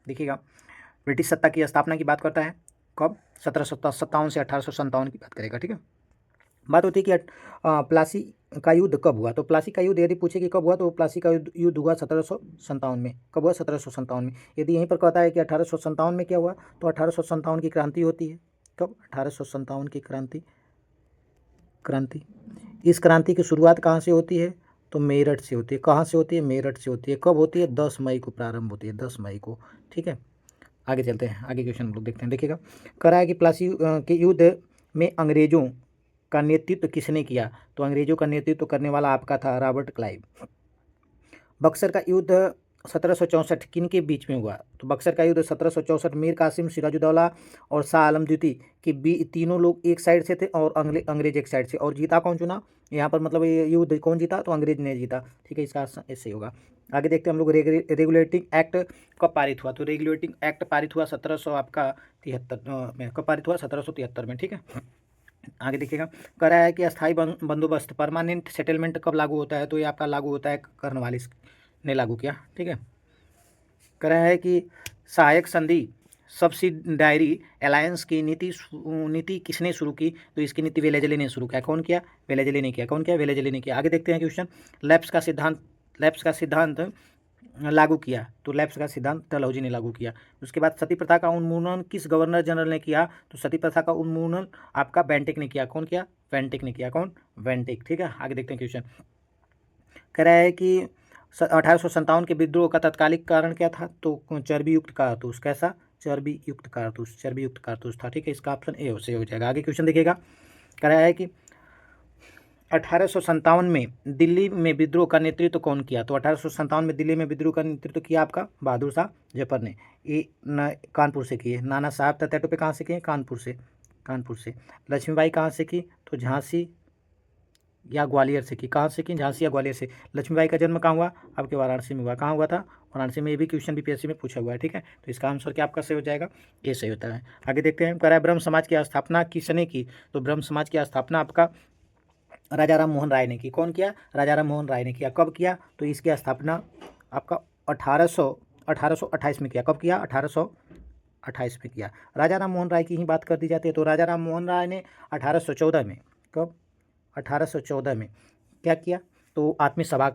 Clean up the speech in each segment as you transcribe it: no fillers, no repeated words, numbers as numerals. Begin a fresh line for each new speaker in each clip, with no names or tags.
देखिएगा, ब्रिटिश सत्ता की स्थापना की बात करता है कब, 1757 से 1857 की बात करेगा। ठीक है, बात होती है कि प्लासी का युद्ध कब हुआ। तो प्लासी का युद्ध यदि पूछे कि कब हुआ, तो प्लासी का युद्ध हुआ 1757 में। कब हुआ, 1757 में। यदि यहीं पर कहता है कि 1857 में क्या हुआ, तो 1857 की क्रांति होती है। कब, 1857 की क्रांति। इस क्रांति की शुरुआत कहाँ से होती है, तो मेरठ से होती है। कहाँ से होती है, मेरठ से होती है। कब होती है, 10 मई को प्रारंभ होती है, 10 मई को। ठीक है, आगे चलते हैं, आगे क्वेश्चन हम लोग देखते हैं। देखिएगा, कह रहा है कि प्लासी के युद्ध में अंग्रेजों का नेतृत्व किसने किया। तो अंग्रेजों का नेतृत्व करने वाला आपका था रॉबर्ट क्लाइव। बक्सर का युद्ध 1764 किन के बीच में हुआ। तो बक्सर का युद्ध 1764 मीर कासिम, सिराजुद्दौला और शाह आलम द्वितीय के तीनों लोग एक साइड से थे और अंग्रेज एक साइड से। और जीता कौन चुना यहाँ पर, मतलब ये युद्ध कौन जीता, तो अंग्रेज ने जीता। ठीक है, इसका ऐसे होगा। आगे देखते हैं हम लोग, रेगुलेटिंग एक्ट कब पारित हुआ। तो रेगुलेटिंग एक्ट पारित हुआ 1700 आपका 73 में। कब पारित हुआ, 1773 में। ठीक है, आगे देखिएगा, कह रहा है कि अस्थायी बंदोबस्त परमानेंट सेटलमेंट कब लागू होता है। तो ये आपका लागू होता है कर्नवालिस ने लागू किया। ठीक है, कह रहा है कि सहायक संधि सब्सिडायरी अलायंस की नीति किसने शुरू की। तो इसकी नीति वेलेजली ने शुरू किया। कौन किया, वेलेजली ने किया। कौन किया, वेलेजली ने किया। आगे देखते हैं क्वेश्चन, लैप्स का सिद्धांत लागू किया। तो लैप्स का सिद्धांत डलहौजी ने लागू किया। उसके बाद सती प्रथा का उन्मूलन किस गवर्नर जनरल ने किया। तो सती प्रथा का उन्मूलन आपका बेंटिक ने किया। कौन किया, बेंटिक ने किया। कौन, बेंटिक। ठीक है, आगे देखते हैं क्वेश्चन, कह रहा है कि 1857 के विद्रोह का तत्कालिक कारण क्या था। तो चर्बी युक्त कारतूस। कैसा, चर्बी युक्त कारतूस, चर्बी युक्त कारतूस था। ठीक है, इसका ऑप्शन ए से हो जाएगा। आगे क्वेश्चन देखिएगा, कह रहा है कि 1857 में दिल्ली में विद्रोह का नेतृत्व कौन किया। तो 1857 में दिल्ली में विद्रोह का नेतृत्व किया आपका बहादुर शाह जफर ने। ये कानपुर से किए। नाना साहब तत्या टोपे कहाँ से किए, कानपुर से। कानपुर से। लक्ष्मीबाई कहाँ से की, तो झांसी या ग्वालियर से की। कहाँ से की, झांसी या ग्वालियर से। लक्ष्मीबाई का जन्म कहाँ हुआ, आपके वाराणसी में हुआ। कहाँ हुआ था, वाराणसी में। ये भी क्वेश्चन बीपीएससी में पूछा हुआ है। ठीक है, तो इसका आंसर क्या आपका सही हो जाएगा, ये सही होता है। आगे देखते हैं, कह रहा है ब्रह्म समाज की स्थापना किसने की। तो ब्रह्म समाज की स्थापना आपका राजा राम मोहन राय ने की। कौन किया, राजा राम मोहन राय ने किया। कब किया, तो इसकी स्थापना आपका 1828 में किया। कब किया, 1828 में किया। राजा राम मोहन राय की ही बात कर दी जाती है। तो राजा राम मोहन राय ने 1814 में, कब, 1814 में क्या किया, तो आत्मी सभा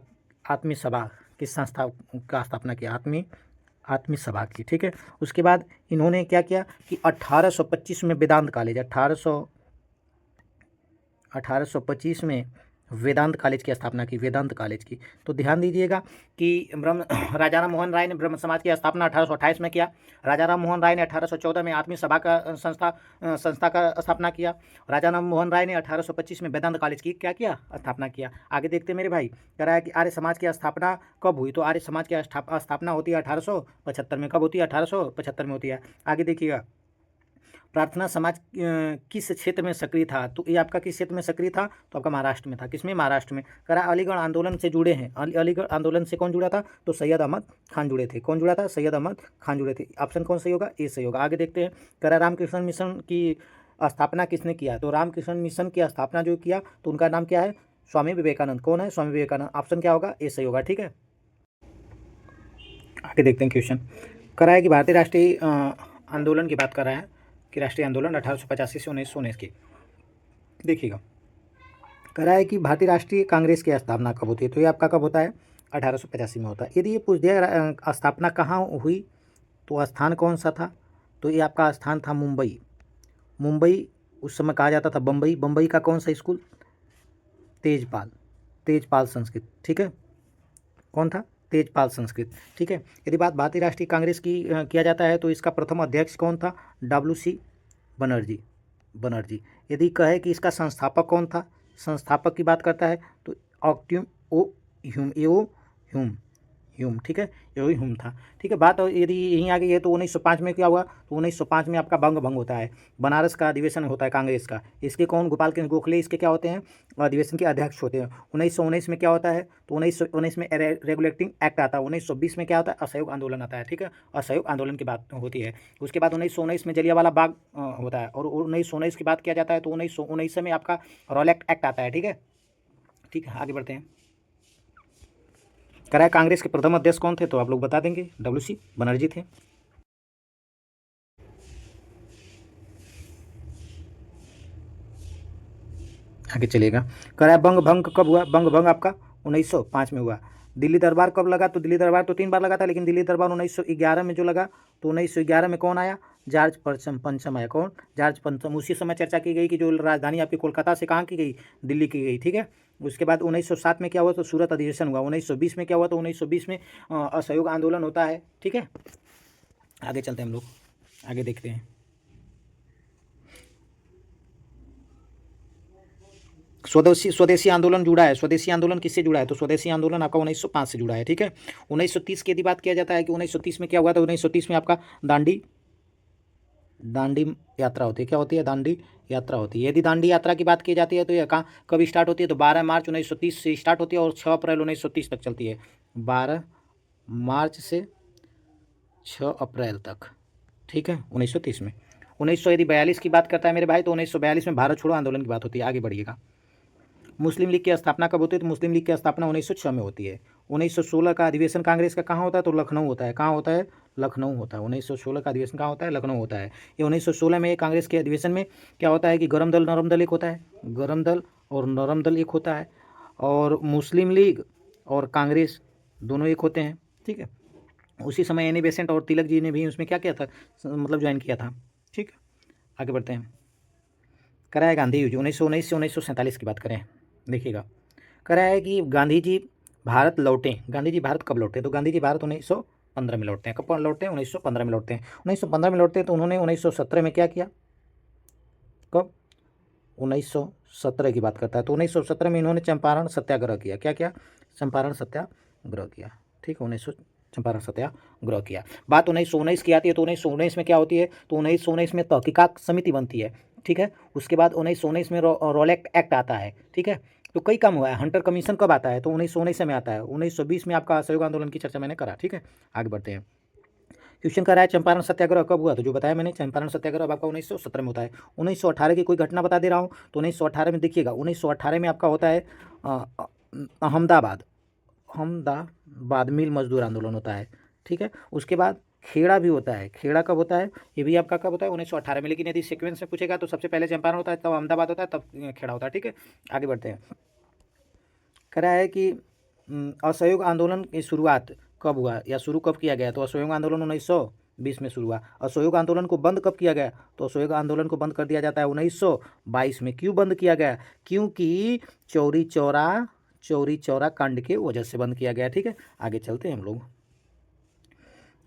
की संस्था का स्थापना किया। आत्मी सभा की। ठीक है, उसके बाद इन्होंने क्या किया कि 1825 में वेदांत कॉलेज, 1825 में वेदांत कॉलेज की स्थापना की, वेदांत कॉलेज की। तो ध्यान दीजिएगा कि राजा राम मोहन राय ने ब्रह्म समाज की स्थापना 1828 में किया। राजा राम मोहन राय ने 1814 में आत्मी सभा का संस्था का स्थापना किया। राजा राम मोहन राय ने 1825 में वेदांत कॉलेज की क्या किया, स्थापना किया। आगे देखते मेरे भाई, कह रहा है कि आर्य समाज की स्थापना कब हुई। तो आर्य समाज की स्थापना होती है 1875 में। कब होती है, 1875 में होती है। आगे देखिएगा, प्रार्थना समाज किस क्षेत्र में सक्रिय था। तो ये आपका किस क्षेत्र में सक्रिय था, तो आपका महाराष्ट्र में था। किसमें, महाराष्ट्र में। कह रहा अलीगढ़ आंदोलन से जुड़े हैं। अलीगढ़ आंदोलन से कौन जुड़ा था, तो सैयद अहमद खान जुड़े थे। कौन जुड़ा था, सैयद अहमद खान जुड़े थे। ऑप्शन कौन सही होगा, ए सही होगा। आगे देखते हैं, कह रहा रामकृष्ण मिशन की स्थापना किसने किया। तो रामकृष्ण मिशन की स्थापना जो किया, तो उनका नाम क्या है, स्वामी विवेकानंद। कौन है, स्वामी विवेकानंद। ऑप्शन क्या होगा, ए सही होगा। ठीक है, आगे देखते हैं क्वेश्चन, कह रहा है कि भारतीय राष्ट्रीय आंदोलन की बात कर रहा है कि राष्ट्रीय आंदोलन 1885 से 1919 की। देखिएगा, कह रहा है कि भारतीय राष्ट्रीय कांग्रेस की स्थापना कब होती है। तो ये आपका कब होता है, 1885 में होता है। यदि ये पूछ दिया स्थापना कहाँ हुई, तो स्थान कौन सा था, तो ये आपका स्थान था मुंबई। मुंबई उस समय कहा जाता था बम्बई। बम्बई का कौन सा स्कूल, तेजपाल संस्कृत। ठीक है, कौन था, तेजपाल संस्कृत। ठीक है, यदि बात भारतीय राष्ट्रीय कांग्रेस की किया जाता है, तो इसका प्रथम अध्यक्ष कौन था, WC बनर्जी। यदि कहे कि इसका संस्थापक कौन था, संस्थापक की बात करता है, तो ऑक्ट्यूम ओ ह्यूम। ठीक है, यही ह्यूम था। ठीक है, बात और यदि यहीं आ गई है, तो 1905 में क्या हुआ, तो 1905 में आपका भंग होता है। बनारस का अधिवेशन होता है कांग्रेस का। इसके कौन, गोपाल कृष्ण गोखले इसके क्या होते हैं, अधिवेशन के अध्यक्ष होते हैं। 1919 में क्या होता है, तो 1919 में रेगुलेटिंग एक्ट आता है। 1920 में क्या होता है, असहयोग आंदोलन आता है। ठीक है, असहयोग आंदोलन की बात होती है। उसके बाद 1919 में जलियांवाला बाग होता है। और 1919 की बात किया जाता है, तो 1919 में आपका रॉलेट एक्ट आता है। ठीक है, आगे बढ़ते हैं। कह रहा है कांग्रेस के प्रथम अध्यक्ष कौन थे, तो आप लोग बता देंगे, WC बनर्जी थे। आगे चलिएगा। करा बंग भंग कब हुआ? बंग भंग आपका 1905 में हुआ। दिल्ली दरबार कब लगा? तो दिल्ली दरबार तो 3 बार लगा था, लेकिन दिल्ली दरबार 1911 में जो लगा, तो 1911 में कौन आया? जॉर्ज पंचम आया। कौन? जॉर्ज पंचम। उसी समय चर्चा की गई कि जो राजधानी आपकी कोलकाता से कहाँ की गई? दिल्ली की गई, ठीक है। उसके बाद 1907 में क्या हुआ? तो सूरत अधिवेशन हुआ। 1920 में क्या हुआ? तो 1920 में असहयोग आंदोलन होता है, ठीक है। आगे चलते हैं हम लोग, आगे देखते हैं। स्वदेशी आंदोलन जुड़ा है। स्वदेशी आंदोलन किससे जुड़ा है? तो स्वदेशी आंदोलन आपका 1905 से जुड़ा है, ठीक है। 1930 की यदि बात किया जाता है कि 1930 में क्या हुआ, तो 1930 में आपका दांडी यात्रा होती है। क्या होती है? दांडी यात्रा होती है। यदि दांडी यात्रा की बात की जाती है तो यह कहाँ कब स्टार्ट होती है? तो 12 मार्च 1930 से स्टार्ट होती है और 6 अप्रैल 1930 तक चलती है। 12 मार्च से 6 अप्रैल तक, ठीक है, 1930 में। 1942 की बात करता है मेरे भाई, तो 1942 में भारत छोड़ो आंदोलन की बात होती है। आगे बढ़िएगा। मुस्लिम लीग की स्थापना कब होती है? तो मुस्लिम लीग की स्थापना 1906 में होती है। 1916 का अधिवेशन कांग्रेस का कहाँ होता है? तो लखनऊ होता है। कहाँ होता है? लखनऊ होता है। 1916 का अधिवेशन कहाँ होता है? लखनऊ होता है। ये 1916 में कांग्रेस के अधिवेशन में क्या होता है कि गरम दल नरम दल एक होता है। गरम दल और नरम दल एक होता है, और मुस्लिम लीग और कांग्रेस दोनों एक होते हैं, ठीक है। उसी समय एनी बेसेंट और तिलक जी ने भी उसमें क्या किया था, मतलब ज्वाइन किया था, ठीक है। आगे बढ़ते हैं। कराया गांधी युद्ध 1919 से 1947 की बात करें, देखिएगा। करा है कि गांधी जी भारत लौटे। गांधी जी भारत कब लौटे? तो गांधी जी भारत 1915 में लौटते हैं। कब लौटते हैं? 1915 में लौटते हैं। 1915 में लौटते हैं तो उन्होंने 1917 में क्या किया? कब? 1917 की बात करता है, तो 1917 में इन्होंने चंपारण सत्याग्रह किया। क्या किया? चंपारण सत्याग्रह किया, ठीक है। 1900 चंपारण सत्याग्रह किया। बात 1919 की आती है, तो 1919 में क्या होती है? तो 1919 में तहकीकात समिति बनती है, ठीक है। उसके बाद 1919 में रोलेक्ट एक्ट आता है, ठीक है। तो कई काम हुआ है। हंटर कमीशन कब आता है? तो 1919 में आता है। 1920 में आपका असहयोग आंदोलन की चर्चा मैंने करा, ठीक है। आगे बढ़ते हैं। क्वेश्चन कर रहा है चंपारण सत्याग्रह कब हुआ? तो जो बताया मैंने, चंपारण सत्याग्रह आपका 1917 में होता है। 1918 की कोई घटना बता दे रहा हूँ, तो 1918 में देखिएगा, 1918 में आपका होता है अहमदाबाद अहमदाबाद मिल मजदूर आंदोलन होता है, ठीक है। उसके बाद खेड़ा भी होता है। खेड़ा कब होता है? ये भी आपका कब होता है? 1918 में। लेकिन यदि सीक्वेंस में पूछेगा तो सबसे पहले चंपारण होता है, तब अहमदाबाद होता है, तब खेड़ा होता है, ठीक है। आगे बढ़ते हैं। कह रहा है कि असहयोग आंदोलन की शुरुआत कब हुआ या शुरू कब किया गया? तो असहयोग आंदोलन 1920 में शुरू हुआ। असहयोग आंदोलन को बंद कब किया गया? तो असहयोग आंदोलन को बंद कर दिया जाता है 1922 में। क्यों बंद किया गया? क्योंकि चौरी चौरा कांड के वजह से बंद किया गया, ठीक है। आगे चलते हैं हम लोग।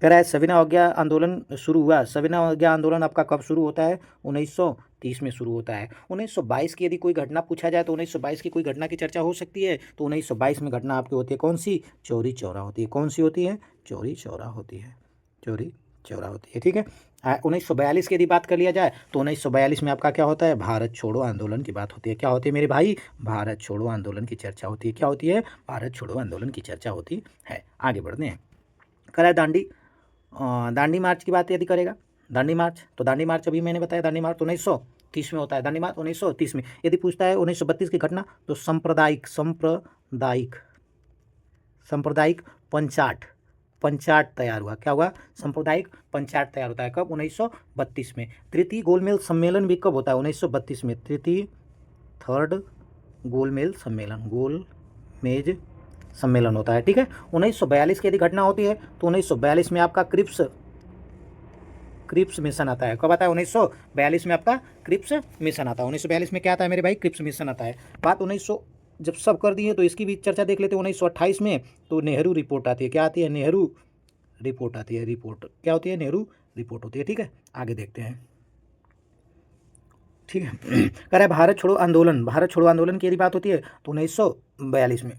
कह रहा है सविनय अवज्ञा आंदोलन शुरू हुआ। सविनय अवज्ञा आंदोलन आपका कब शुरू होता है? 1930 में शुरू होता है। 1922 की यदि कोई घटना पूछा जाए तो 1922 की कोई घटना की चर्चा हो सकती है, तो 1922 में घटना आपकी होती है कौन सी? चौरी चौरा होती है। कौन सी होती है? चौरी चौरा होती है। चौरी चौरा होती है, ठीक है। 1942 की यदि बात कर लिया जाए तो 1942 में आपका क्या होता है? भारत छोड़ो आंदोलन की बात होती है। क्या होती है मेरे भाई? भारत छोड़ो आंदोलन की चर्चा होती है। क्या होती है? भारत छोड़ो आंदोलन की चर्चा होती है। आगे बढ़ते हैं। करा है दांडी मार्च की बात यदि करेगा, दांडी मार्च, तो दांडी मार्च अभी मैंने बताया, दांडी मार्च 1930 में होता है। दांडी मार्च 1930 में। यदि पूछता है 1932 की घटना, तो सांप्रदायिक पंचाट तैयार हुआ। क्या हुआ? सांप्रदायिक पंचाट तैयार होता है। कब? 1932 में। तृतीय गोलमेज सम्मेलन भी कब होता है? 1932 में। थर्ड गोलमेज सम्मेलन होता है, ठीक है। 1942 की यदि घटना होती है तो 1942 में आपका क्रिप्स मिशन आता है। कब आता है? 1942 में आपका क्रिप्स मिशन आता है। 1942 में क्या आता है मेरे भाई? क्रिप्स मिशन आता है। बात 1900 जब सब कर दिए तो इसकी भी चर्चा देख लेते हैं। 1928 में तो नेहरू रिपोर्ट आती है। क्या आती है? नेहरू रिपोर्ट आती है। रिपोर्ट क्या होती है? नेहरू रिपोर्ट होती है, ठीक है। आगे देखते हैं, ठीक है। कह रहा है भारत छोड़ो आंदोलन की यदि बात होती है तो 1942 में।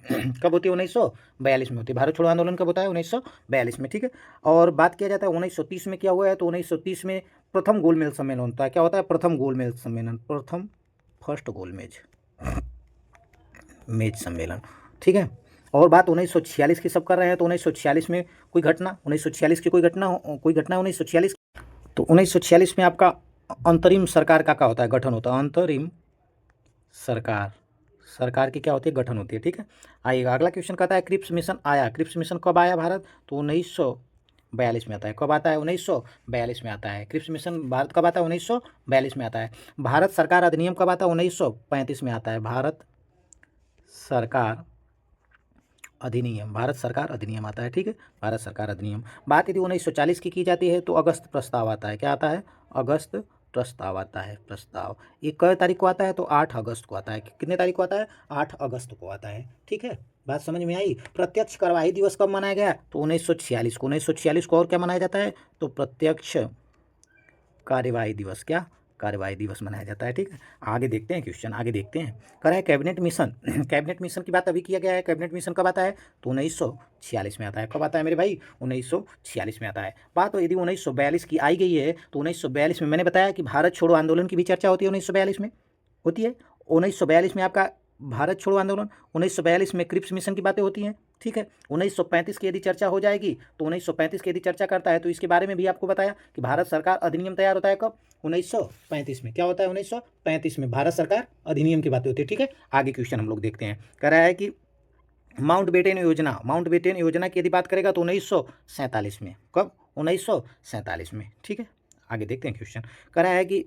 कब होती है? 1942 में होती है। भारत छोड़ो आंदोलन कब होता है? 1942 में, ठीक है। और बात किया जाता है 1930 में क्या हुआ है, तो 1930 में प्रथम गोलमेज सम्मेलन होता है। क्या होता है? प्रथम गोलमेज सम्मेलन, फर्स्ट गोलमेज सम्मेलन, ठीक है। और बात 1946 की सब कर रहे हैं, तो 1946 में कोई घटना, 1946 की कोई घटना 1946, तो 1946 में आपका अंतरिम सरकार का क्या होता है? गठन होता है। अंतरिम सरकार की क्या होती है? गठन होती है, ठीक है। आइएगा अगला क्वेश्चन कहता है क्रिप्स मिशन आया। क्रिप्स मिशन कब आया भारत? तो 1942 में आता है। कब आता है? 1942 में आता है। क्रिप्स मिशन भारत कब आता है? 1942 में आता है। भारत सरकार अधिनियम कब आता है? 1935 में आता है। भारत सरकार अधिनियम, भारत सरकार अधिनियम आता है, ठीक है, भारत सरकार अधिनियम। बात यदि 1940 की जाती है तो अगस्त प्रस्ताव आता है। क्या आता है? अगस्त प्रस्ताव आता है। प्रस्ताव ये कै तारीख को आता है? तो 8 अगस्त को आता है। कितने तारीख को आता है? 8 अगस्त को आता है, ठीक है। बात समझ में आई? प्रत्यक्ष कार्यवाही दिवस कब मनाया गया? तो 1946 को। 1946 को और क्या मनाया जाता है? तो प्रत्यक्ष कार्यवाही दिवस, क्या कार्यवाही दिवस मनाया जाता है, ठीक है। आगे देखते हैं क्वेश्चन, आगे देखते हैं। कर है कैबिनेट मिशन। कैबिनेट मिशन की बात अभी किया गया है। कैबिनेट मिशन कब आता है? तो 1946 में आता है। कब आता है मेरे भाई? 1946 में आता है। बात तो यदि 1942 की आई गई है तो 1942 में मैंने बताया कि भारत छोड़ो आंदोलन की भी चर्चा होती है। 1942 में होती है। 1942 में आपका भारत छोड़ो आंदोलन, 1942 में क्रिप्स मिशन की बातें होती हैं, ठीक है। 1935 की यदि चर्चा हो जाएगी तो 1935 की यदि चर्चा करता है तो इसके बारे में भी आपको बताया कि भारत सरकार अधिनियम तैयार होता है कब? 1935 में। क्या होता है? 1935 में भारत सरकार अधिनियम की बातें होती है, ठीक है। आगे क्वेश्चन हम लोग देखते हैं। कह रहा है कि माउंटबेटन योजना, माउंटबेटन योजना की यदि बात करेगा तो 1947 में। कब? 1947 में, ठीक है। आगे देखते हैं क्वेश्चन। कह रहा है कि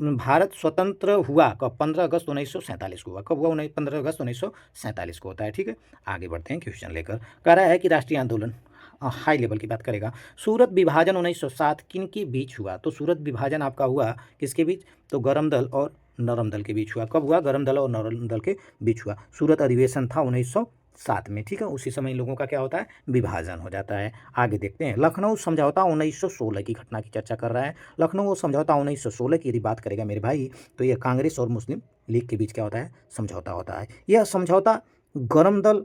भारत स्वतंत्र हुआ कब? 15 अगस्त 1947 को हुआ। कब हुआ? 15 अगस्त 1947 को होता है, ठीक है। आगे बढ़ते हैं क्वेश्चन लेकर। कह रहा है कि राष्ट्रीय आंदोलन हाई लेवल की बात करेगा। सूरत विभाजन 1907 किन के बीच हुआ? तो सूरत विभाजन आपका हुआ किसके बीच? तो गरम दल और नरम दल के बीच हुआ। कब हुआ? गरम दल और नरम दल के बीच हुआ। सूरत अधिवेशन था 1907 में, ठीक है। उसी समय इन लोगों का क्या होता है? विभाजन हो जाता है। आगे देखते हैं। लखनऊ समझौता 1916 की घटना की चर्चा कर रहा है। लखनऊ समझौता 1916 की यदि बात करेगा मेरे भाई तो यह कांग्रेस और मुस्लिम लीग के बीच क्या होता है? समझौता होता है। यह समझौता गरम दल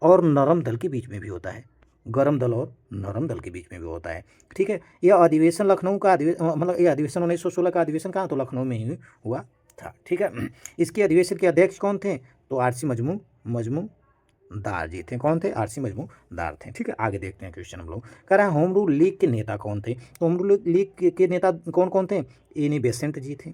और नरम दल के बीच में भी होता है। गरम दल और नरम दल के बीच में भी होता है, ठीक है। यह अधिवेशन लखनऊ का मतलब यह अधिवेशन 1916 का अधिवेशन कहाँ? तो लखनऊ में ही हुआ था, ठीक है। इसके अधिवेशन के अध्यक्ष कौन थे? तो आरसी मजमूदार जी थे। कौन थे? आरसी मजमूदार थे, ठीक है। आगे देखते हैं क्वेश्चन हम लोग। कह रहा है होम रूल लीग के नेता कौन थे? तो होम रूल लीग के नेता कौन कौन थे? एनी बेसेंट जी थे,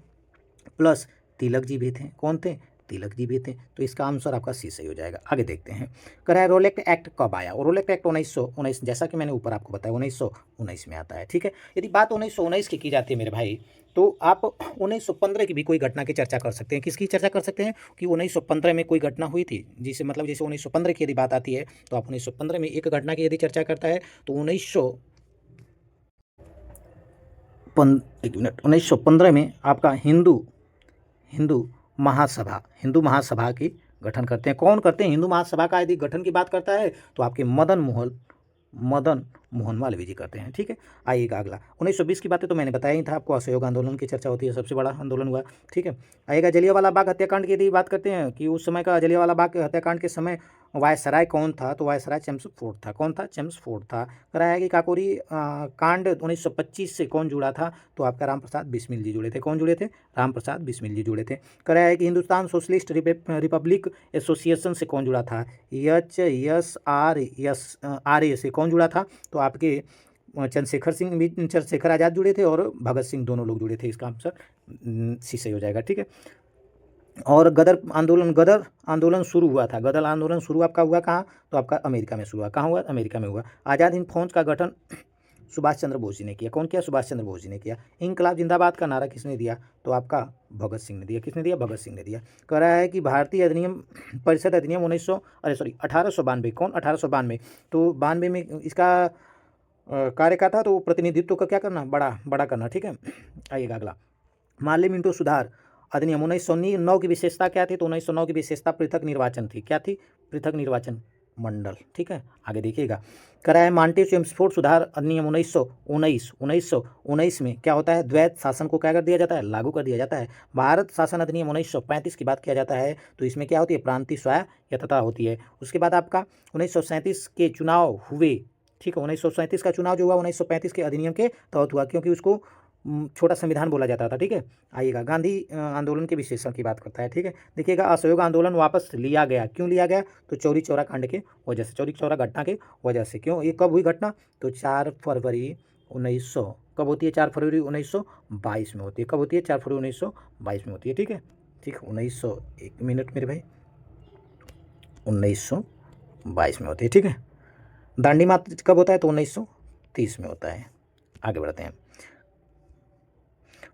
प्लस तिलक जी भी थे। कौन थे? तिलक जी भी थे। तो इसका आंसर आपका सी सही हो जाएगा। आगे देखते हैं। कह रहा है रोलेक्ट एक्ट कब आया? और रोलेक्ट एक्ट 1919, जैसा कि मैंने ऊपर आपको बताया 1919 में आता है, ठीक है। यदि बात 1919 की जाती है मेरे भाई तो आप 1915 की भी कोई घटना की चर्चा कर सकते हैं। किसकी चर्चा कर सकते हैं? कि 1915 में कोई घटना हुई थी, जिसे मतलब जैसे 1915 की यदि बात आती है तो आप 1915 में एक घटना की यदि चर्चा करता है तो 1915 में आपका हिंदू महासभा की गठन करते हैं। कौन करते हैं? हिंदू महासभा का यदि गठन की बात करता है तो आपके मदन मोहन मालवीय जी करते हैं, ठीक है। आइएगा अगला। 1920 की बातें तो मैंने बताया ही था आपको। असहयोग आंदोलन की चर्चा होती है, सबसे बड़ा आंदोलन हुआ, ठीक है। आइएगा जलियांवाला बाग हत्याकांड की यदि बात करते हैं कि उस समय का जलियांवाला बाग हत्याकांड के समय वायसराय कौन था? तो वायसराय चेम्सफोर्ड था। कौन था? चेम्सफोर्ड था। कराया कि काकोरी कांड 1925 से कौन जुड़ा था? तो आपका राम प्रसाद बिस्मिल जी जुड़े थे। कौन जुड़े थे? राम प्रसाद बिस्मिल जी जुड़े थे। कराया है कि हिंदुस्तान सोशलिस्ट रिपब्लिक एसोसिएशन से कौन जुड़ा था? HSRA से कौन जुड़ा था? तो आपके चंद्रशेखर आज़ाद जुड़े थे और भगत सिंह, दोनों लोग जुड़े थे। इसका आंसर सी सही हो जाएगा, ठीक है। और गदर आंदोलन शुरू हुआ था। गदर आंदोलन शुरू आपका हुआ कहाँ? तो आपका अमेरिका में शुरू हुआ। कहाँ हुआ? अमेरिका में हुआ। आज़ाद हिंद फौज का गठन सुभाष चंद्र बोस जी ने किया। कौन किया? सुभाष चंद्र बोस जी ने किया। इनकलाब जिंदाबाद का नारा किसने दिया? तो आपका भगत सिंह ने दिया। किसने दिया? भगत सिंह ने दिया। कह रहा है कि भारतीय अधिनियम परिषद अधिनियम 1892। कौन? 1892। तो 92 में इसका कार्य का था तो प्रतिनिधित्व का क्या करना? बड़ा करना, ठीक है। आइएगा अगला। मार्ली मिंटो सुधार अधिनियम 1909 की विशेषता क्या थी? तो 1909 की विशेषता पृथक निर्वाचन थी। क्या थी? पृथक निर्वाचन मंडल, ठीक है। आगे देखिएगा। करा है मांटे चेम्सफोर्ड सुधार अधिनियम 1919 में क्या होता है? द्वैत शासन को क्या कर दिया जाता है? लागू कर दिया जाता है। भारत शासन अधिनियम 1935 की बात किया जाता है तो इसमें क्या होती है? प्रांतीय स्वायत्तता होती है। उसके बाद आपका 1937 के चुनाव हुए, ठीक है। 1937 का चुनाव जो हुआ 1935 के अधिनियम के तहत हुआ, क्योंकि उसको छोटा संविधान बोला जाता था, ठीक है। आइएगा। गांधी आंदोलन के विशेषण की बात करता है, ठीक है। देखिएगा असहयोग आंदोलन वापस लिया गया। क्यों लिया गया? तो चौरी चौरा कांड के वजह से, चौरी चौरा घटना के वजह से। क्यों? ये कब हुई घटना? तो 4 फरवरी 1900। कब होती है? 4 फरवरी 1922 में होती है। कब होती है? 4 फरवरी 1922 में होती है, ठीक है। ठीक, 1900, एक मिनट मेरे भाई, 1922 में होती है, ठीक है। दांडी मार्च कब होता है? तो 1930 में होता है। आगे बढ़ते हैं।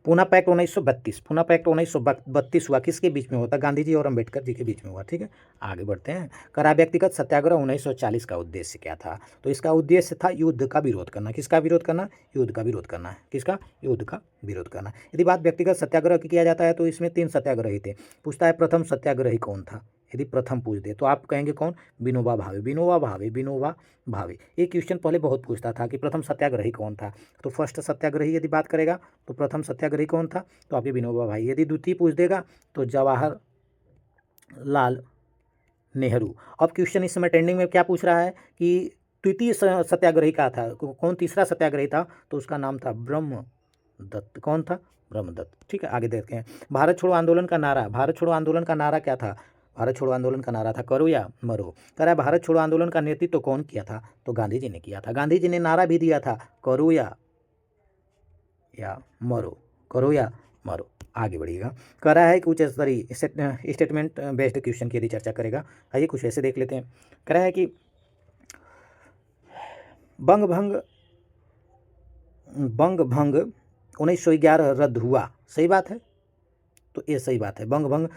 पूना पैक्ट 1932, पूना पैक्ट 1932 हुआ, किसके बीच में हुआ था? गांधी जी और अंबेडकर जी के बीच में हुआ। ठीक है, आगे बढ़ते हैं। करा व्यक्तिगत सत्याग्रह 1940 का उद्देश्य क्या था? तो इसका उद्देश्य था युद्ध का विरोध करना। किसका विरोध करना? युद्ध का विरोध करना। किसका? युद्ध का विरोध करना। यदि बात व्यक्तिगत सत्याग्रह की किया जाता है तो इसमें 3 सत्याग्रही थे। पूछता है प्रथम सत्याग्रही कौन था? यदि प्रथम पूछ दे तो आप कहेंगे कौन? विनोबा भावे, विनोबा भावे, विनोबा भावे। ये क्वेश्चन पहले बहुत पूछता था कि प्रथम सत्याग्रही कौन था। तो फर्स्ट सत्याग्रही यदि बात करेगा तो प्रथम सत्याग्रही कौन था? तो आपके विनोबा भाई। यदि द्वितीय पूछ देगा तो जवाहर लाल नेहरू। अब क्वेश्चन इस समय ट्रेंडिंग में क्या पूछ रहा है कि द्वितीय सत्याग्रही का था, कौन तीसरा सत्याग्रही था? तो उसका नाम था ब्रह्मदत्त। कौन था? ब्रह्मदत्त। ठीक है, आगे देखते हैं। भारत छोड़ो आंदोलन का नारा, भारत छोड़ो आंदोलन का नारा क्या था? भारत छोड़ो आंदोलन का नारा था करो या मरो। कह रहा है भारत छोड़ो आंदोलन का नेतृत्व तो कौन किया था? तो गांधी जी ने किया था। गांधी जी ने नारा भी दिया था करो या मरो, करो या मरो। आगे बढ़िएगा। कह रहा है कि उच्च स्तरीय स्टेटमेंट बेस्ड क्वेश्चन की यदि चर्चा करेगा। आइए कुछ ऐसे देख लेते हैं। कह रहा है कि बंग भंग 1911 रद्द हुआ। सही बात है, तो ये सही बात है। बंग भंग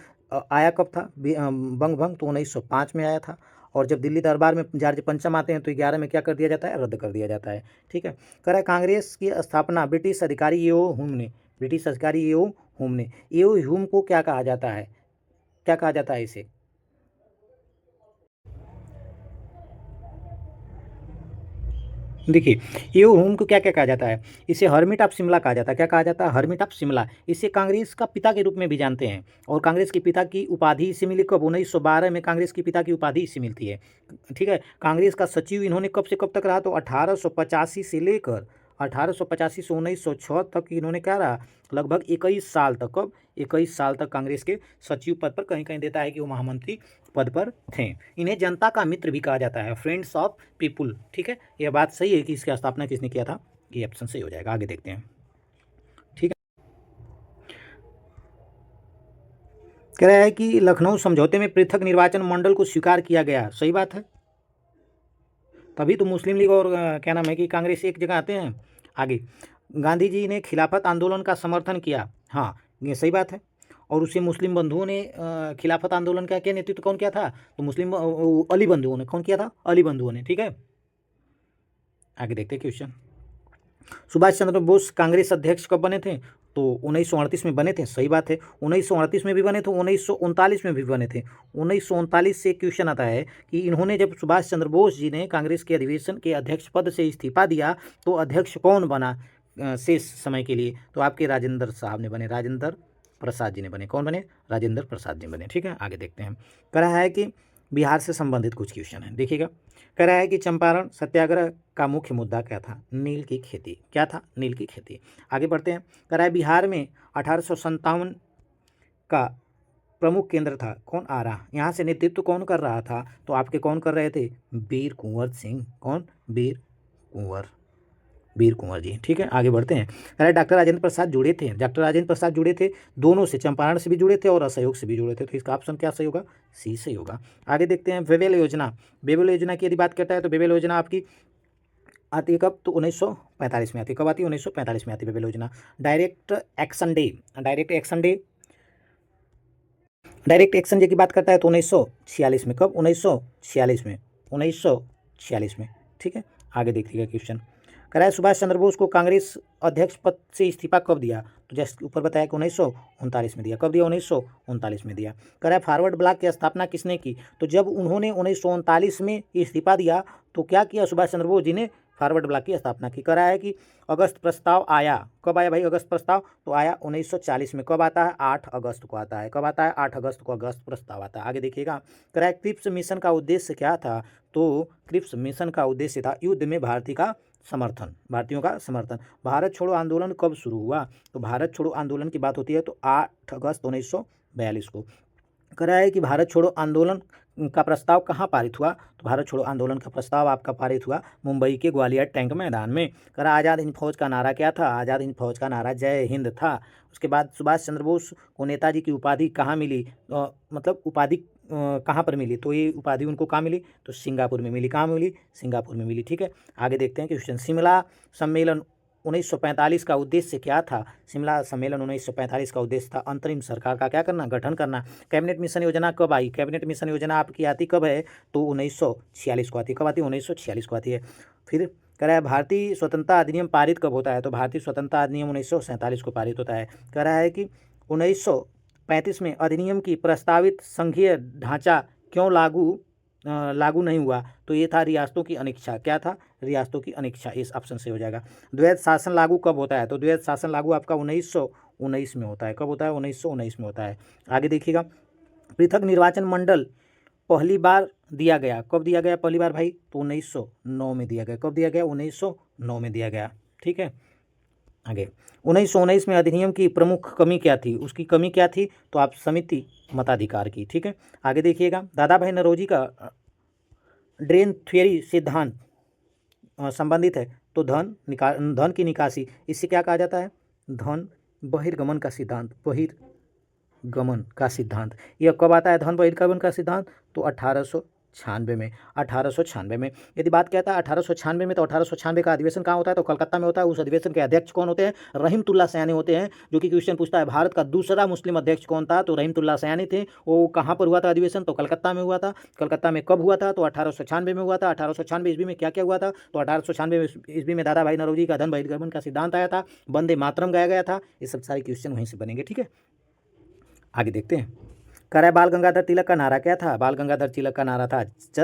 आया कब था? बंग भंग तो 1905 में आया था। और जब दिल्ली दरबार में जॉर्ज पंचम आते हैं तो 11 में क्या कर दिया जाता है? रद्द कर दिया जाता है। ठीक है। कह रहा है कांग्रेस की स्थापना ब्रिटिश अधिकारी एओ हुम ने, ब्रिटिश अधिकारी एओ हुम ने। एओ हुम को क्या कहा जाता है? क्या कहा जाता है इसे? देखिए, एओ हुम को क्या क्या कहा जाता है? इसे हर्मिट ऑफ शिमला कहा जाता है। क्या कहा जाता है? Hermit of Shimla. इसे कांग्रेस का पिता के रूप में भी जानते हैं। और कांग्रेस के पिता की उपाधि इसे मिली कब? 1912 में कांग्रेस के पिता की उपाधि इसे मिलती है। ठीक है। कांग्रेस का सचिव इन्होंने कब से कब तक रहा? तो 1885 से लेकर 1885 से 1906 तक इन्होंने क्या रहा? लगभग 21 साल तक। कब? 21 साल तक कांग्रेस के सचिव पद पर, कहीं कहीं देता है कि वो महामंत्री पद पर थे। इन्हें जनता का मित्र भी कहा जाता है, फ्रेंड्स ऑफ पीपुल। ठीक है, यह बात सही है कि इसकी स्थापना किसने किया था? ये ऑप्शन सही हो जाएगा। आगे देखते हैं। ठीक है। कह रहा है कि लखनऊ समझौते में पृथक निर्वाचन मंडल को स्वीकार किया गया। सही बात है, तभी तो मुस्लिम लीग और क्या नाम है कि कांग्रेस एक जगह आते हैं। आगे, गांधी जी ने खिलाफत आंदोलन का समर्थन किया। हाँ, ये सही बात है। और उसे मुस्लिम बंधुओं ने खिलाफत आंदोलन का क्या नेतृत्व कौन किया था? तो मुस्लिम अली बंधुओं ने। कौन किया था? अली बंधुओं ने। ठीक है, आगे देखते हैं क्वेश्चन। सुभाष चंद्र बोस कांग्रेस अध्यक्ष कब बने थे? तो 1938 में बने थे। सही बात है, 1938 में भी बने थे, 1939 में भी बने थे। 1939 से क्वेश्चन आता है कि इन्होंने जब सुभाष चंद्र बोस जी ने कांग्रेस के अधिवेशन के अध्यक्ष पद से इस्तीफा दिया तो अध्यक्ष कौन बना शेष समय के लिए? तो आपके राजेंद्र साहब ने बने, राजेंद्र प्रसाद जी ने बने। कौन बने? राजेंद्र प्रसाद जी बने। ठीक है, आगे देखते हैं। कह रहा है कि बिहार से संबंधित कुछ क्वेश्चन है, देखिएगा। कह रहा है कि चंपारण सत्याग्रह का मुख्य मुद्दा क्या था? नील की खेती। क्या था? नील की खेती। आगे बढ़ते हैं। कह रहा है बिहार में 1857 का प्रमुख केंद्र था कौन? आरा। यहाँ से नेतृत्व कौन कर रहा था? तो आपके कौन कर रहे थे? वीर कुंवर सिंह। कौन? वीर कुंवर जी। ठीक है, आगे बढ़ते हैं। अरे डॉक्टर राजेंद्र प्रसाद जुड़े थे, डॉक्टर राजेंद्र प्रसाद जुड़े थे दोनों से, चंपारण से भी जुड़े थे और असहयोग से भी जुड़े थे। तो इसका ऑप्शन क्या सही होगा? सी सही होगा। आगे देखते हैं। वेवेल योजना, वेवेल योजना की यदि बात करता है तो वेवेल योजना आपकी आती है कब? तो 1945 में आती है। कब आती है? 1945 में आती है वेवेल योजना। Direct action day, direct action day, direct action day की बात करता है तो 1946 में। कब? 1946 में, 1946 में। ठीक है, आगे देखिएगा क्वेश्चन। कह रहा है सुभाष चंद्र बोस को कांग्रेस अध्यक्ष पद से इस्तीफा कब दिया? तो जैसे ऊपर बताया कि 1939 में दिया। कब दिया? 1939 में दिया। कह रहा है फॉरवर्ड ब्लॉक की स्थापना किसने की? तो जब उन्होंने 1939 में इस्तीफा दिया तो क्या किया सुभाष चंद्र बोस जी ने? फॉरवर्ड ब्लॉक की स्थापना की। कह रहा है कि अगस्त प्रस्ताव आया। कब आया भाई अगस्त प्रस्ताव? तो आया 1940 में। कब आता है? 8 अगस्त को आता है। कब आता है? 8 अगस्त को अगस्त प्रस्ताव आता है। आगे देखिएगा। कह रहा है क्रिप्स मिशन का उद्देश्य क्या था? तो क्रिप्स मिशन का उद्देश्य था युद्ध में भारतीय का समर्थन, भारतीयों का समर्थन। भारत छोड़ो आंदोलन कब शुरू हुआ? तो भारत छोड़ो आंदोलन की बात होती है तो 8 अगस्त 1942 को। कह रहा है कि भारत छोड़ो आंदोलन का प्रस्ताव कहाँ पारित हुआ? तो भारत छोड़ो आंदोलन का प्रस्ताव आपका पारित हुआ मुंबई के ग्वालियर टैंक मैदान में। कह रहा आज़ाद हिंद फौज का नारा क्या था? आज़ाद हिंद फौज का नारा जय हिंद था। उसके बाद सुभाष चंद्र बोस को नेताजी की उपाधि कहाँ मिली? मतलब उपाधि कहाँ पर मिली, तो ये उपाधि उनको कहाँ मिली, तो सिंगापुर में मिली। कहाँ मिली, सिंगापुर में मिली। ठीक है, आगे देखते हैं क्वेश्चन। शिमला सम्मेलन 1945 का उद्देश्य क्या था। शिमला सम्मेलन 1945 का उद्देश्य था अंतरिम सरकार का क्या करना, गठन करना। कैबिनेट मिशन योजना कब आई, कैबिनेट मिशन योजना आपकी आती कब है, तो 1946 को आती है। कब आती है, 1946 को आती है। फिर कह रहा है भारतीय स्वतंत्रता अधिनियम पारित कब होता है, तो भारतीय स्वतंत्रता अधिनियम 1947 को पारित होता है। कह रहा है कि 1935 में अधिनियम की प्रस्तावित संघीय ढांचा क्यों लागू नहीं हुआ, तो ये था रियासतों की अनिच्छा। क्या था, रियासतों की अनिच्छा। इस ऑप्शन से हो जाएगा। द्वैध शासन लागू कब होता है, तो द्वैध शासन लागू आपका 1919 में होता है। कब होता है, 1919 में होता है। आगे देखिएगा, पृथक निर्वाचन मंडल पहली बार दिया गया, कब दिया गया पहली बार भाई, तो 1909 में दिया गया। कब दिया गया, 1909 में दिया गया। ठीक है, आगे 1919 में अधिनियम की प्रमुख कमी क्या थी, उसकी कमी क्या थी, तो आप समिति मताधिकार की। ठीक है, आगे देखिएगा, दादा भाई नौरोजी का ड्रेन थ्योरी सिद्धांत संबंधित है, तो धन की निकासी, इससे क्या कहा जाता है, धन बहिर्गमन का सिद्धांत। बहिर्गमन का सिद्धांत यह कब आता है, धन बहिर्गमन का सिद्धांत, तो 1896 में। 1896 में यदि बात कहता है 1896 में, तो 1896 का अधिवेशन कहाँ होता है, तो कलकत्ता में होता है। उस अधिवेशन के अध्यक्ष कौन होते हैं, रहीमतुल्ला सयानी होते हैं। जो कि क्वेश्चन पूछता है भारत का दूसरा मुस्लिम अध्यक्ष कौन था, तो रहीमतुल्ला सयानी थे। वो कहाँ पर हुआ था अधिवेशन, तो कलकत्ता में हुआ था। कलकत्ता में कब हुआ था, तो 1896 में हुआ था। 1896 ईस्वी में क्या क्या हुआ था, तो 1896 ईस्वी में दादा भाई नौरोजी का धन बहिर्गमन का सिद्धांत आया था, वंदे मातरम गाया गया था। ये सब सारे क्वेश्चन वहीं से बनेंगे। ठीक है, आगे देखते हैं। कह रहा है बाल गंगाधर तिलक का नारा क्या था, बाल गंगाधर तिलक का नारा था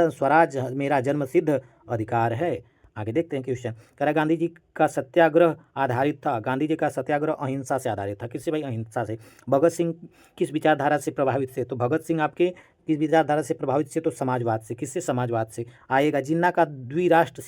स्वराज मेरा जन्म सिद्ध अधिकार है। आगे देखते हैं क्वेश्चन। कह रहा है गांधी जी का सत्याग्रह आधारित था, गांधी जी का सत्याग्रह अहिंसा से आधारित था। किससे भाई, अहिंसा से। भगत सिंह किस विचारधारा से प्रभावित थे, तो भगत सिंह आपके किस विचारधारा से प्रभावित से, तो समाजवाद से। किससे, समाजवाद से आएगा। जिन्ना का द्विराष्ट्र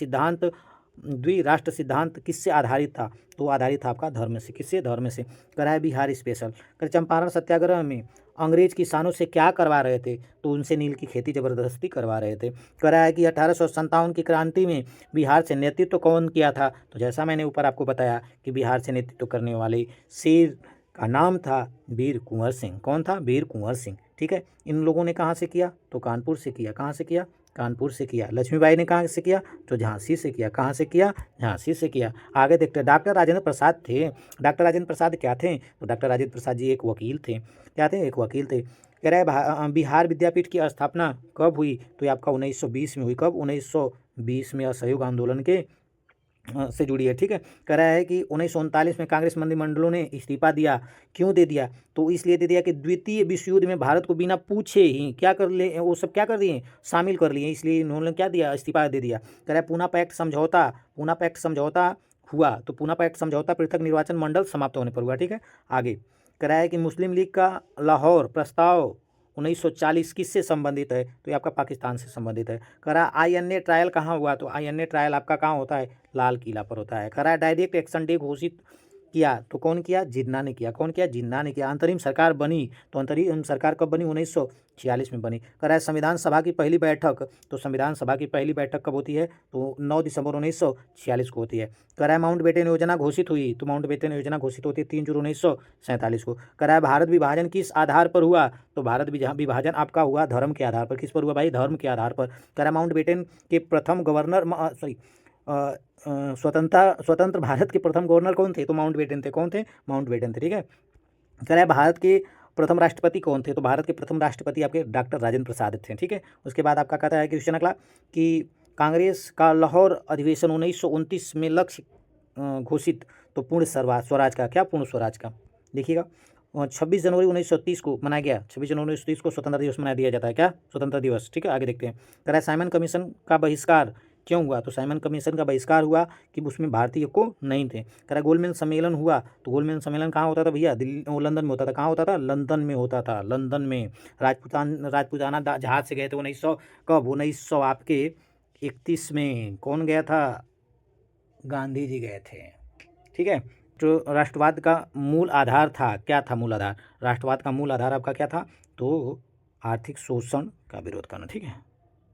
सिद्धांत किससे आधारित था, तो आधारित था आपका धर्म से। किससे, धर्म से। कह रहा है बिहार स्पेशल। कर चंपारण सत्याग्रह में अंग्रेज किसानों से क्या करवा रहे थे, तो उनसे नील की खेती जबरदस्ती करवा रहे थे। कह रहा है कि 1857 की क्रांति में बिहार से नेतृत्व कौन किया था, तो जैसा मैंने ऊपर आपको बताया कि बिहार से नेतृत्व करने वाले शेर का नाम था वीर कुंवर सिंह। कौन था, वीर कुंवर सिंह। ठीक है, इन लोगों ने कहाँ से किया, तो कानपुर से किया। कहाँ से किया, कानपुर से किया। लक्ष्मीबाई ने कहाँ से किया, तो झांसी से किया। कहाँ से किया, झांसी से किया। आगे देखते हैं, डॉक्टर राजेंद्र प्रसाद थे। डॉक्टर राजेंद्र प्रसाद क्या थे, तो डॉक्टर राजेंद्र प्रसाद जी एक वकील थे। क्या थे, एक वकील थे। कह रहा है बिहार विद्यापीठ की स्थापना कब हुई, तो ये आपका 1920 में हुई। कब, 1920 में। असहयोग आंदोलन के से जुड़ी है। ठीक है, कह रहा है कि 1939 में कांग्रेस मंत्रिमंडलों ने इस्तीफा दिया। क्यों दे दिया, तो इसलिए दे दिया कि द्वितीय विश्व युद्ध में भारत को बिना पूछे ही क्या कर ले, वो सब क्या कर दिए, शामिल कर लिए। इसलिए इन्होंने क्या दिया, इस्तीफा दे दिया। कह रहा है पूना पैक्ट समझौता हुआ, तो पूना पैक्ट समझौता पृथक निर्वाचन मंडल समाप्त होने पर हुआ। ठीक है, आगे कह रहा है कि मुस्लिम लीग का लाहौर प्रस्ताव 1940 किससे संबंधित है, तो ये आपका पाकिस्तान से संबंधित है। कह रहा है INA ट्रायल कहाँ हुआ, तो INA ट्रायल आपका कहाँ होता है, लाल किला पर होता है। कह रहा है डायरेक्ट एक्शन डे घोषित किया, तो कौन किया, जिन्ना ने किया। कौन किया, जिन्ना ने किया। अंतरिम सरकार बनी, तो अंतरिम सरकार कब बनी, 1946 में बनी। कह रहा है संविधान सभा की पहली बैठक, तो संविधान सभा की पहली बैठक कब होती है, तो 9 दिसंबर 1946 को होती है। कह रहा है माउंट बेटन योजना घोषित हुई, तो माउंट बेटन योजना घोषित होती है 3 जून 1947 को। कह रहा है भारत विभाजन किस आधार पर हुआ, तो भारत विभाजन आपका हुआ धर्म के आधार पर। किस पर हुआ भाई, धर्म के आधार पर। कह रहा है माउंट बेटन के प्रथम गवर्नर स्वतंत्र भारत के प्रथम गवर्नर कौन थे, तो माउंट बेटन थे। कौन थे, माउंट बेटन थे। ठीक है, कह रहा है भारत के प्रथम राष्ट्रपति कौन थे, तो भारत के प्रथम राष्ट्रपति आपके डॉक्टर राजेंद्र प्रसाद थे। ठीक है, उसके बाद आपका कहता है क्वेश्चन अगला कि कांग्रेस का लाहौर अधिवेशन 1929 में लक्ष्य घोषित, तो पूर्ण स्वराज का। क्या, पूर्ण स्वराज का। देखिएगा 26 जनवरी 1930 को मनाया गया। 26 जनवरी 1930 को स्वतंत्रता दिवस मनाया दिया जाता है। क्या, स्वतंत्रता दिवस। ठीक है, आगे देखते हैं। कह रहा है साइमन कमीशन का बहिष्कार क्यों हुआ, तो साइमन कमीशन का बहिष्कार हुआ कि उसमें भारतीय को नहीं थे। कह रहा है गोलमेज सम्मेलन हुआ, तो गोलमेज सम्मेलन कहाँ होता था भैया, दिल्ली लंदन में होता था। कहाँ होता था, लंदन में होता था, लंदन में। राजपूताना जहाज से गए थे 1900, कब, 1900 आपके 31 में। कौन गया था, गांधी जी गए थे। ठीक है, जो राष्ट्रवाद का मूल आधार था, क्या था मूल आधार, राष्ट्रवाद का मूल आधार आपका क्या था, तो आर्थिक शोषण का विरोध करना। ठीक है।